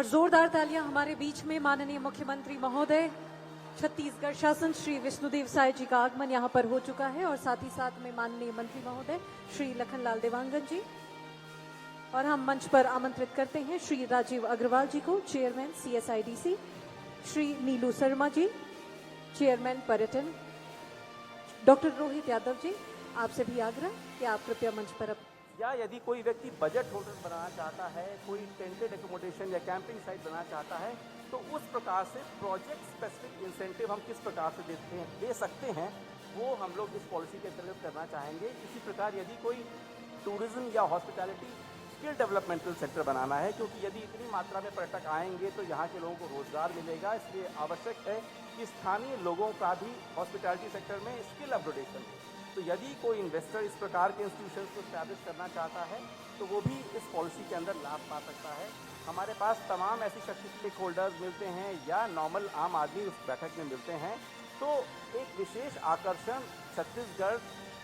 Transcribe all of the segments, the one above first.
और जोरदार तालियां हमारे बीच में माननीय मुख्यमंत्री महोदय छत्तीसगढ़ शासन श्री विष्णुदेव साय जी का आगमन यहां पर हो चुका है और साथ ही साथ में माननीय मंत्री महोदय श्री लखनलाल देवांगन जी। और हम मंच पर आमंत्रित करते हैं श्री राजीव अग्रवाल जी को, चेयरमैन CSIDC, श्री नीलू शर्मा जी, चेयरमैन पर्यटन, डॉक्टर रोहित यादव जी, आपसे भी आग्रह कि आप कृपया मंच पर या यदि कोई व्यक्ति बजट होटल बनाना चाहता है, कोई टेंटेड एकोमोडेशन या कैंपिंग साइट बनाना चाहता है, तो उस प्रकार से प्रोजेक्ट स्पेसिफिक इंसेंटिव हम किस प्रकार से दे सकते हैं, वो हम लोग इस पॉलिसी के अंतर्गत करना चाहेंगे। इसी प्रकार यदि कोई टूरिज्म या हॉस्पिटैलिटी स्किल डेवलपमेंटल सेक्टर बनाना है, क्योंकि यदि इतनी मात्रा में पर्यटक आएंगे तो यहाँ के लोगों को रोजगार मिलेगा, इसलिए आवश्यक है कि स्थानीय लोगों का भी हॉस्पिटैलिटी सेक्टर में स्किल अपग्रेडेशन हो। तो यदि कोई इन्वेस्टर इस प्रकार के इंस्टीट्यूशंस को स्टैब्लिश करना चाहता है तो वो भी इस पॉलिसी के अंदर लाभ पा सकता है। हमारे पास तमाम ऐसी शक्ति स्टेक होल्डर्स मिलते हैं या नॉर्मल आम आदमी उस बैठक में मिलते हैं, तो एक विशेष आकर्षण छत्तीसगढ़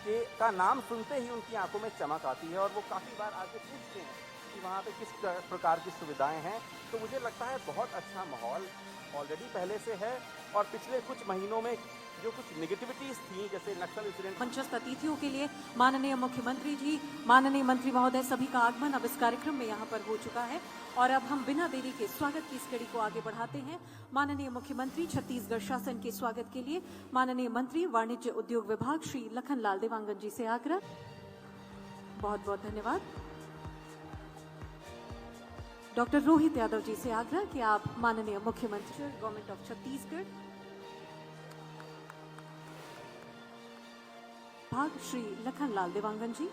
के का नाम सुनते ही उनकी आंखों में चमक आती है और वो काफ़ी बार आके पूछते हैं कि वहाँ पे किस प्रकार की सुविधाएं हैं। तो मुझे लगता है बहुत अच्छा माहौल ऑलरेडी पहले से है और पिछले कुछ महीनों में जो कुछ नेगेटिविटीज थी, जैसे नक्सल इंसिडेंट। मंचस्थ अतिथियों के लिए माननीय मुख्यमंत्री जी, माननीय मंत्री महोदय सभी का आगमन अब इस कार्यक्रम में यहाँ पर हो चुका है और अब हम बिना देरी के स्वागत की इस कड़ी को आगे बढ़ाते हैं। माननीय मुख्यमंत्री छत्तीसगढ़ शासन के स्वागत के लिए माननीय मंत्री वाणिज्य उद्योग विभाग श्री लखनलाल देवांगन जी से आग्रह। बहुत बहुत धन्यवाद। डॉक्टर रोहित यादव जी से आग्रह कि आप माननीय मुख्यमंत्री गवर्नमेंट ऑफ छत्तीसगढ़ भाग श्री लखनलाल देवांगन जी,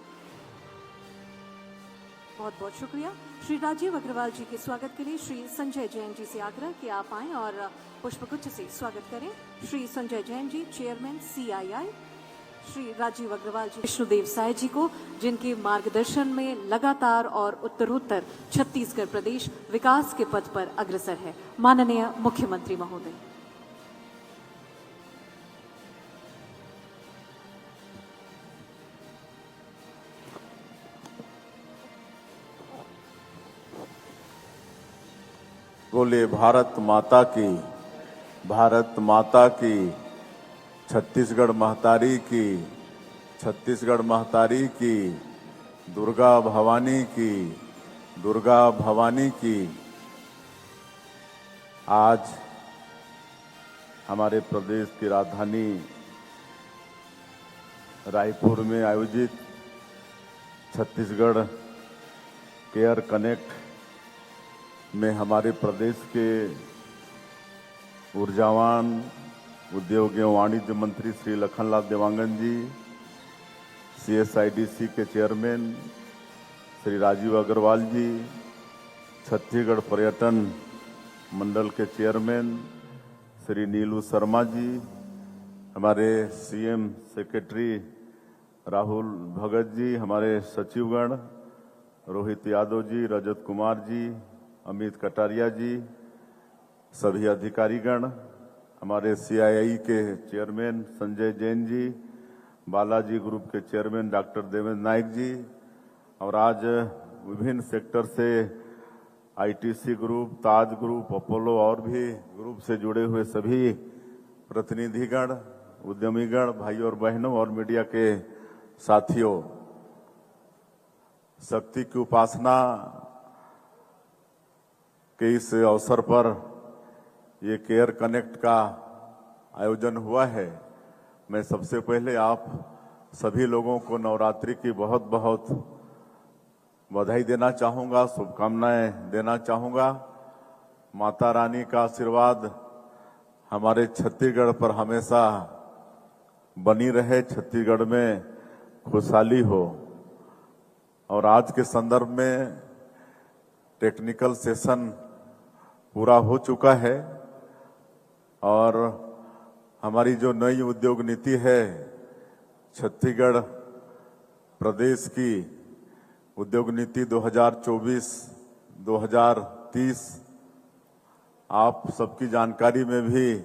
बहुत बहुत शुक्रिया। श्री राजीव अग्रवाल जी के स्वागत के लिए श्री संजय जैन जी से आग्रह कि आप आएं और पुष्पगुच्छ से स्वागत करें। श्री संजय जैन जी, चेयरमैन CII, श्री राजीव अग्रवाल जी विष्णुदेव साय जी को, जिनके मार्गदर्शन में लगातार और उत्तरोत्तर छत्तीसगढ़ प्रदेश विकास के पथ पर अग्रसर है। माननीय मुख्यमंत्री महोदय। बोले भारत माता की, भारत माता की, छत्तीसगढ़ महतारी की, छत्तीसगढ़ महतारी की, दुर्गा भवानी की, दुर्गा भवानी की। आज हमारे प्रदेश की राजधानी रायपुर में आयोजित छत्तीसगढ़ केयर कनेक्ट में हमारे प्रदेश के ऊर्जावान उद्योग एवं वाणिज्य मंत्री श्री लखनलाल देवांगन जी, CSIDC के चेयरमैन श्री राजीव अग्रवाल जी, छत्तीसगढ़ पर्यटन मंडल के चेयरमैन श्री नीलू शर्मा जी, हमारे CM सेक्रेटरी राहुल भगत जी, हमारे सचिवगण रोहित यादव जी, रजत कुमार जी, अमित कटारिया जी, सभी अधिकारीगण, हमारे CII के चेयरमैन संजय जैन जी, बालाजी ग्रुप के चेयरमैन डॉक्टर देवेंद्र नायक जी, और आज विभिन्न सेक्टर से ITC ग्रुप, ताज ग्रुप, अपोलो और भी ग्रुप से जुड़े हुए सभी प्रतिनिधिगण, उद्यमीगण, भाई और बहनों और मीडिया के साथियों, शक्ति की उपासना के इस अवसर पर ये केयर कनेक्ट का आयोजन हुआ है। मैं सबसे पहले आप सभी लोगों को नवरात्रि की बहुत बहुत बधाई देना चाहूँगा, शुभकामनाएं देना चाहूँगा। माता रानी का आशीर्वाद हमारे छत्तीसगढ़ पर हमेशा बनी रहे, छत्तीसगढ़ में खुशहाली हो। और आज के संदर्भ में टेक्निकल सेशन पूरा हो चुका है और हमारी जो नई उद्योग नीति है, छत्तीसगढ़ प्रदेश की उद्योग नीति 2024-2030 आप सबकी जानकारी में भी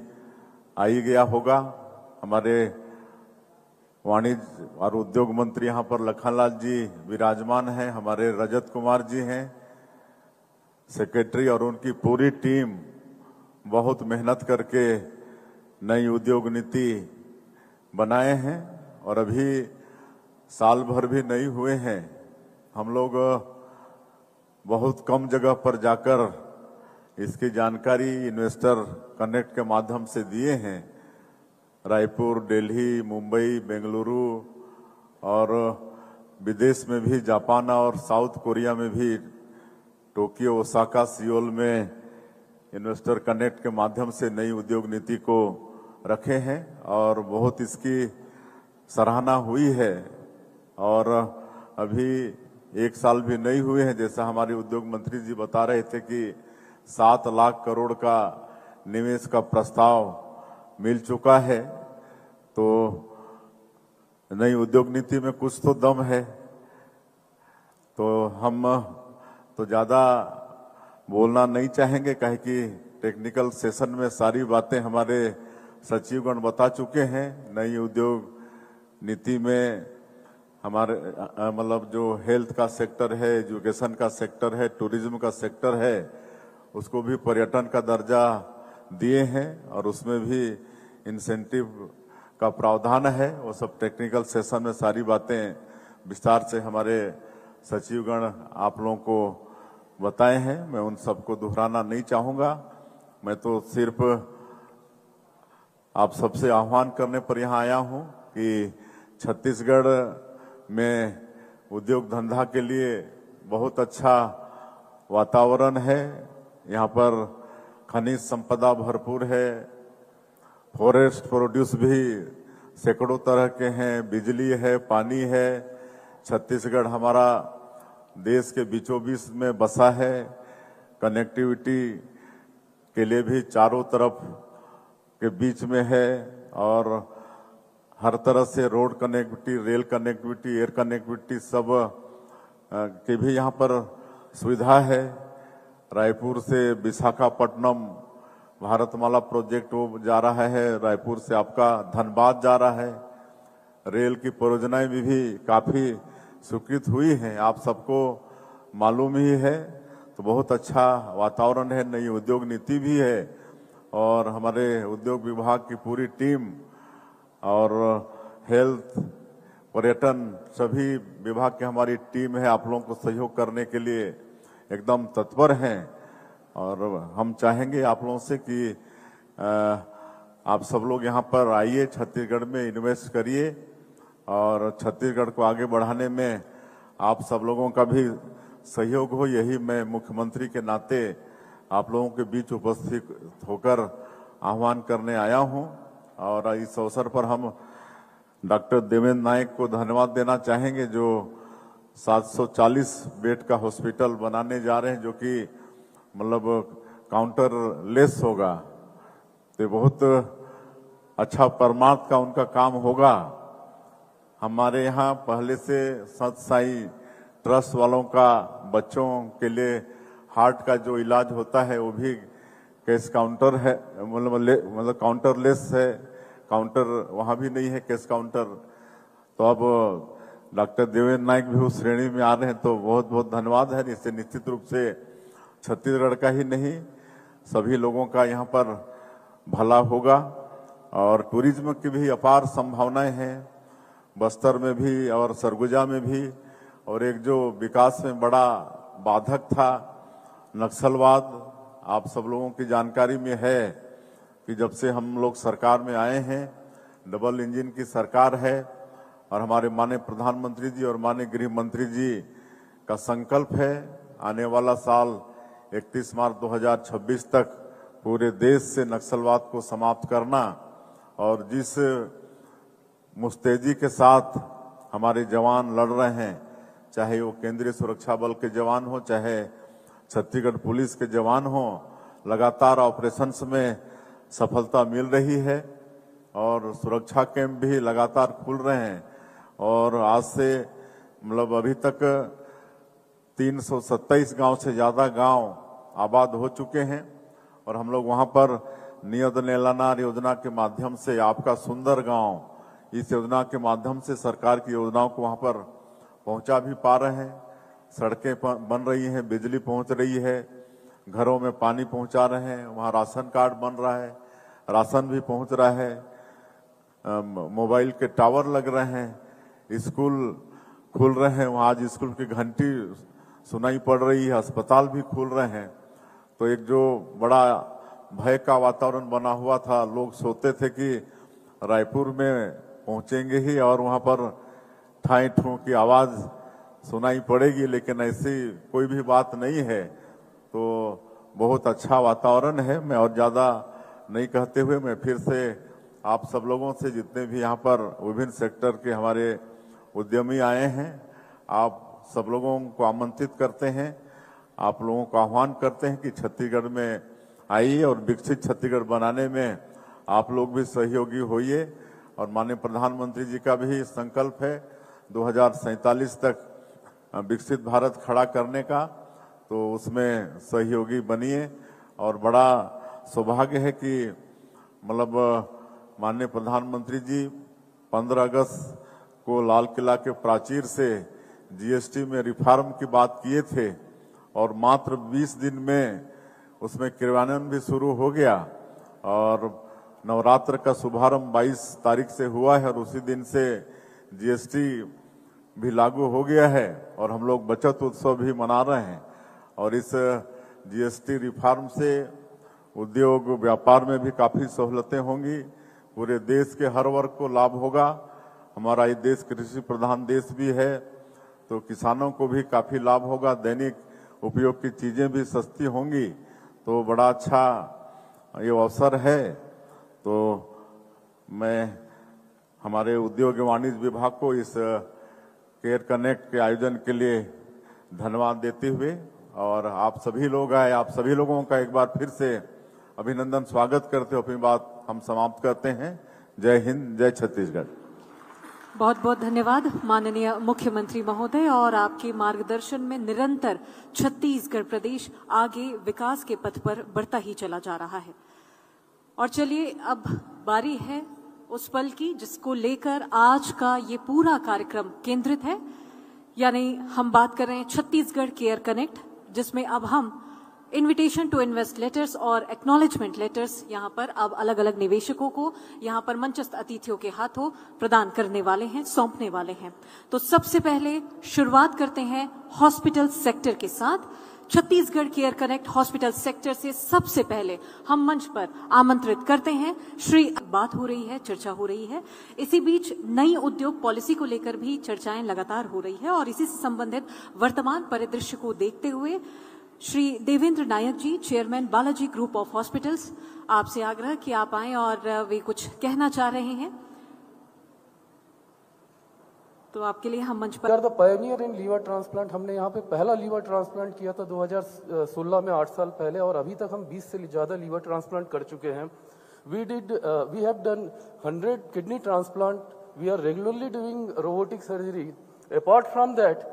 आई गया होगा। हमारे वाणिज्य और उद्योग मंत्री यहाँ पर लखनलाल जी विराजमान हैं, हमारे रजत कुमार जी हैं, सेक्रेटरी और उनकी पूरी टीम बहुत मेहनत करके नई उद्योग नीति बनाए हैं और अभी साल भर भी नहीं हुए हैं। हम लोग बहुत कम जगह पर जाकर इसकी जानकारी इन्वेस्टर कनेक्ट के माध्यम से दिए हैं। रायपुर, दिल्ली, मुंबई, बेंगलुरु और विदेश में भी जापान और साउथ कोरिया में भी, टोक्यो, ओसाका, सियोल में इन्वेस्टर कनेक्ट के माध्यम से नई उद्योग नीति को रखे हैं और बहुत इसकी सराहना हुई है। और अभी 1 साल भी नहीं हुए हैं, जैसा हमारे उद्योग मंत्री जी बता रहे थे कि 7 लाख करोड़ का निवेश का प्रस्ताव मिल चुका है। तो नई उद्योग नीति में कुछ तो दम है। तो हम तो ज्यादा बोलना नहीं चाहेंगे, काहे कि टेक्निकल सेशन में सारी बातें हमारे सचिवगण बता चुके हैं। नई उद्योग नीति में हमारे मतलब जो हेल्थ का सेक्टर है, एजुकेशन का सेक्टर है, टूरिज्म का सेक्टर है, उसको भी पर्यटन का दर्जा दिए हैं और उसमें भी इंसेंटिव का प्रावधान है। वो सब टेक्निकल सेशन में सारी बातें विस्तार से हमारे सचिवगण आप लोगों को बताए हैं। मैं उन सबको दोहराना नहीं चाहूंगा। मैं तो सिर्फ आप सबसे आह्वान करने पर यहाँ आया हूँ कि छत्तीसगढ़ में उद्योग धंधा के लिए बहुत अच्छा वातावरण है। यहाँ पर खनिज संपदा भरपूर है, फॉरेस्ट प्रोड्यूस भी सैकड़ों तरह के हैं, बिजली है, पानी है। छत्तीसगढ़ हमारा देश के बीचों बीच में बसा है। कनेक्टिविटी के लिए भी चारों तरफ के बीच में है और हर तरह से road connectivity, rail connectivity, air connectivity सब के भी यहाँ पर सुविधा है। रायपुर से विशाखापट्टनम भारतमाला प्रोजेक्ट वो जा रहा है, रायपुर से आपका धनबाद जा रहा है। रेल की परियोजनाएं भी काफी स्वीकृत हुई हैं, आप सबको मालूम ही है। तो बहुत अच्छा वातावरण है, नई उद्योग नीति भी है और हमारे उद्योग विभाग की पूरी टीम और हेल्थ, पर्यटन सभी विभाग की हमारी टीम है, आप लोगों को सहयोग करने के लिए एकदम तत्पर हैं। और हम चाहेंगे आप लोगों से कि आप सब लोग यहाँ पर आइए, छत्तीसगढ़ में इन्वेस्ट करिए और छत्तीसगढ़ को आगे बढ़ाने में आप सब लोगों का भी सहयोग हो। यही मैं मुख्यमंत्री के नाते आप लोगों के बीच उपस्थित होकर आह्वान करने आया हूँ। और इस अवसर पर हम डॉक्टर देवेंद्र नायक को धन्यवाद देना चाहेंगे, जो 740 बेड का हॉस्पिटल बनाने जा रहे हैं, जो कि मतलब काउंटर लेस होगा। तो बहुत अच्छा परमार्थ का उनका काम होगा। हमारे यहाँ पहले से सत साई ट्रस्ट वालों का बच्चों के लिए हार्ट का जो इलाज होता है वो भी कैश काउंटर है, मतलब काउंटर लेस है। काउंटर वहां भी नहीं है, कैश काउंटर। तो अब डॉक्टर देवेंद्र नायक भी उस श्रेणी में आ रहे हैं, तो बहुत बहुत धन्यवाद है। इससे निश्चित रूप से छत्तीसगढ़ का ही नहीं, सभी लोगों का यहाँ पर भला होगा। और टूरिज्म की भी अपार संभावनाएं हैं, बस्तर में भी और सरगुजा में भी। और एक जो विकास में बड़ा बाधक था नक्सलवाद, आप सब लोगों की जानकारी में है कि जब से हम लोग सरकार में आए हैं, डबल इंजन की सरकार है और हमारे माननीय प्रधानमंत्री जी और माननीय गृह मंत्री जी का संकल्प है आने वाला साल 31 मार्च 2026 तक पूरे देश से नक्सलवाद को समाप्त करना। और जिस मुस्तैदी के साथ हमारे जवान लड़ रहे हैं, चाहे वो केंद्रीय सुरक्षा बल के जवान हो, चाहे छत्तीसगढ़ पुलिस के जवान हो, लगातार ऑपरेशंस में सफलता मिल रही है और सुरक्षा कैंप भी लगातार खुल रहे हैं। और आज से मतलब अभी तक 327 गांव से ज्यादा गांव आबाद हो चुके हैं और हम लोग वहां पर नियत नेलानार योजना के माध्यम से आपका सुंदर गांव, इस योजना के माध्यम से सरकार की योजनाओं को वहां पर पहुंचा भी पा रहे हैं। सड़कें बन रही हैं, बिजली पहुंच रही है घरों में पानी पहुंचा रहे हैं, वहाँ राशन कार्ड बन रहा है, राशन भी पहुंच रहा है, मोबाइल के टावर लग रहे हैं, स्कूल खुल रहे हैं, वहाँ आज स्कूल की घंटी सुनाई पड़ रही है, अस्पताल भी खुल रहे हैं। तो एक जो बड़ा भय का वातावरण बना हुआ था, लोग सोचते थे कि रायपुर में पहुंचेंगे ही और वहाँ पर ठाई ठू की आवाज सुनाई पड़ेगी, लेकिन ऐसी कोई भी बात नहीं है। तो बहुत अच्छा वातावरण है। मैं और ज्यादा नहीं कहते हुए मैं फिर से आप सब लोगों से, जितने भी यहाँ पर विभिन्न सेक्टर के हमारे उद्यमी आए हैं, आप सब लोगों को आमंत्रित करते हैं, आप लोगों को आह्वान करते हैं कि छत्तीसगढ़ में आइए और विकसित छत्तीसगढ़ बनाने में आप लोग भी सहयोगी होइए। और माननीय प्रधानमंत्री जी का भी संकल्प है 2047 तक विकसित भारत खड़ा करने का, तो उसमें सहयोगी बनिए। और बड़ा सौभाग्य है कि मतलब माननीय प्रधानमंत्री जी 15 अगस्त को लाल किला के प्राचीर से जीएसटी में रिफॉर्म की बात किए थे और मात्र 20 दिन में उसमें क्रियान्वयन भी शुरू हो गया और नवरात्र का शुभारंभ 22 तारीख से हुआ है और उसी दिन से जीएसटी भी लागू हो गया है और हम लोग बचत उत्सव भी मना रहे हैं। और इस जीएसटी रिफॉर्म से उद्योग व्यापार में भी काफी सहूलतें होंगी, पूरे देश के हर वर्ग को लाभ होगा। हमारा ये देश कृषि प्रधान देश भी है, तो किसानों को भी काफी लाभ होगा, दैनिक उपयोग की चीजें भी सस्ती होंगी। तो बड़ा अच्छा ये अवसर है। तो मैं हमारे उद्योग एवं वाणिज्य विभाग को इस केयर कनेक्ट के आयोजन के लिए धन्यवाद देते हुए और आप सभी लोग आए, आप सभी लोगों का एक बार फिर से अभिनंदन, स्वागत करते हुए अपनी बात हम समाप्त करते हैं। जय हिंद, जय छत्तीसगढ़। बहुत बहुत धन्यवाद माननीय मुख्यमंत्री महोदय। और आपके मार्गदर्शन में निरंतर छत्तीसगढ़ प्रदेश आगे विकास के पथ पर बढ़ता ही चला जा रहा है। और चलिए अब बारी है उस पल की जिसको लेकर आज का ये पूरा कार्यक्रम केंद्रित है, यानी हम बात कर रहे हैं छत्तीसगढ़ केयर कनेक्ट, जिसमें अब हम इनविटेशन टू इन्वेस्ट लेटर्स और एक्नॉलेजमेंट लेटर्स यहाँ पर अब अलग अलग निवेशकों को यहाँ पर मंचस्थ अतिथियों के हाथों प्रदान करने वाले हैं, सौंपने वाले हैं। तो सबसे पहले शुरुआत करते हैं हॉस्पिटल सेक्टर के साथ। Chhattisgarh care connect hospital sector से सबसे पहले हम मंच पर आमंत्रित करते हैं श्री, बात हो रही है, चर्चा हो रही है। इसी बीच नई उद्योग पॉलिसी को लेकर भी चर्चाएं लगातार हो रही है और इसी से संबंधित वर्तमान परिदृश्य को देखते हुए Shri Devendra Nayak ji, chairman Balaji group of hospitals, आपसे आग्रह कि आप आएं और वे कुछ कहना चाह रहे हैं, तो आपके लिए हम मंच पर। The pioneer in liver transplant, हमने यहाँ पे पहला लीवर ट्रांसप्लांट किया था 2016 में, 8 साल पहले, और अभी तक हम 20 से ज़्यादा लीवर ट्रांसप्लांट कर चुके हैं। We have done 100 kidney transplant. We are regularly doing robotic surgery. Apart from that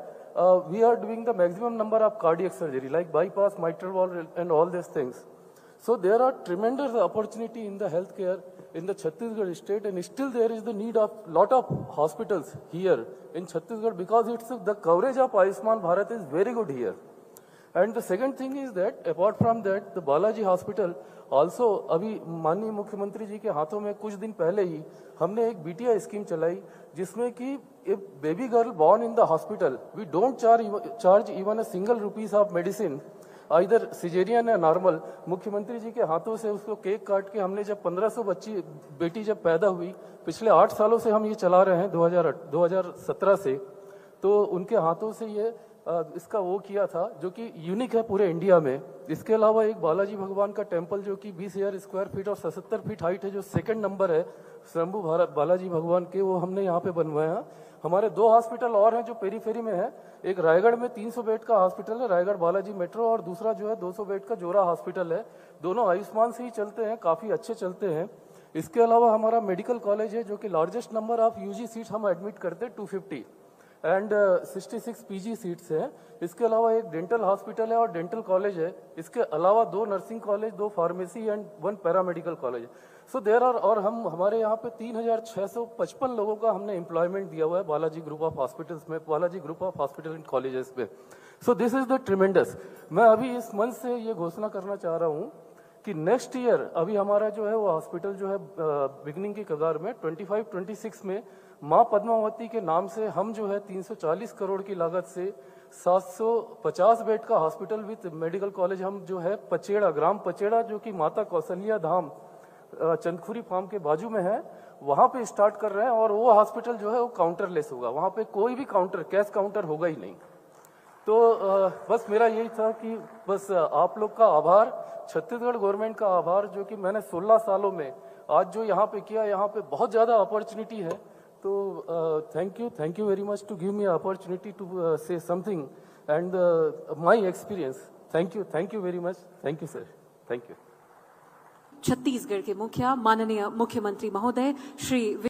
we are doing the maximum number of cardiac surgery like bypass, mitral valve and all these things. So there are tremendous opportunity in the healthcare in the Chhattisgarh state, and still there is the need of lot of hospitals here in Chhattisgarh because it's the coverage of Ayushman Bharat is very good here. And the second thing is that apart from that the Balaji Hospital also, अभी माननीय मुख्यमंत्री जी के हाथों में कुछ दिन पहले ही हमने एक बीटीआई स्कीम चलाई जिसमें कि if baby girl born in the hospital, we don't charge even a single rupees of medicine, either cesarean या नॉर्मल। मुख्यमंत्री जी के हाथों से उसको केक काट के हमने जब 1500 बेटी जब पैदा हुई, पिछले 8 सालों से हम ये चला रहे हैं 2017 से, तो उनके हाथों से ये इसका वो किया था जो कि यूनिक है पूरे इंडिया में। इसके अलावा एक बालाजी भगवान का टेम्पल जो कि 20,000 स्क्वायर फीट और 77 फीट हाइट है, जो सेकंड नंबर है स्वयंभू बालाजी भगवान के, वो हमने यहाँ पे बनवाया। हमारे 2 हॉस्पिटल और हैं जो पेरीफेरी में है। एक रायगढ़ में 300 बेड का हॉस्पिटल है, रायगढ़ बालाजी मेट्रो, और दूसरा जो है 200 बेड का जोरा हॉस्पिटल है। दोनों आयुष्मान से ही चलते हैं, काफ़ी अच्छे चलते हैं। इसके अलावा हमारा मेडिकल कॉलेज है जो कि largest number of UG seat हम एडमिट करते हैं, 250 एंड 66 पीजी सीट्स हैं। इसके अलावा एक डेंटल हॉस्पिटल है और डेंटल कॉलेज है। इसके अलावा 2 nursing college, 2 pharmacy and 1 paramedical college. So there are, और हमारे यहाँ पे 3655 लोगों का हमने एम्प्लॉयमेंट दिया हुआ है बालाजी ग्रुप ऑफ हॉस्पिटल्स में, Balaji group of hospital and colleges में। So this is the tremendous. मैं अभी इस मंच से ये घोषणा करना चाह रहा हूँ कि नेक्स्ट ईयर अभी हमारा जो है वो हॉस्पिटल जो है बिगनिंग की कगार में 25-26 में माँ पद्मावती के नाम से हम जो है 340 करोड़ की लागत से 750 बेड का हॉस्पिटल विद मेडिकल कॉलेज हम जो है पचेड़ा, ग्राम पचेड़ा जो कि माता कौशल्या धाम चंदखुरी फार्म के बाजू में है, वहां पे स्टार्ट कर रहे हैं। और वो हॉस्पिटल जो है वो काउंटरलेस होगा, वहां पे कोई भी काउंटर, कैश काउंटर होगा ही नहीं। तो बस मेरा यही था कि बस आप लोग का आभार, छत्तीसगढ़ गवर्नमेंट का आभार, जो कि मैंने 16 सालों में आज जो यहाँ पे किया, यहाँ पे बहुत ज़्यादा अपॉर्चुनिटी है। तो thank you very much to give me opportunity to say something and my experience. Thank you very much. Thank you sir, thank you. Chhattisgarh के मुखिया माननीय मुख्यमंत्री महोदय श्री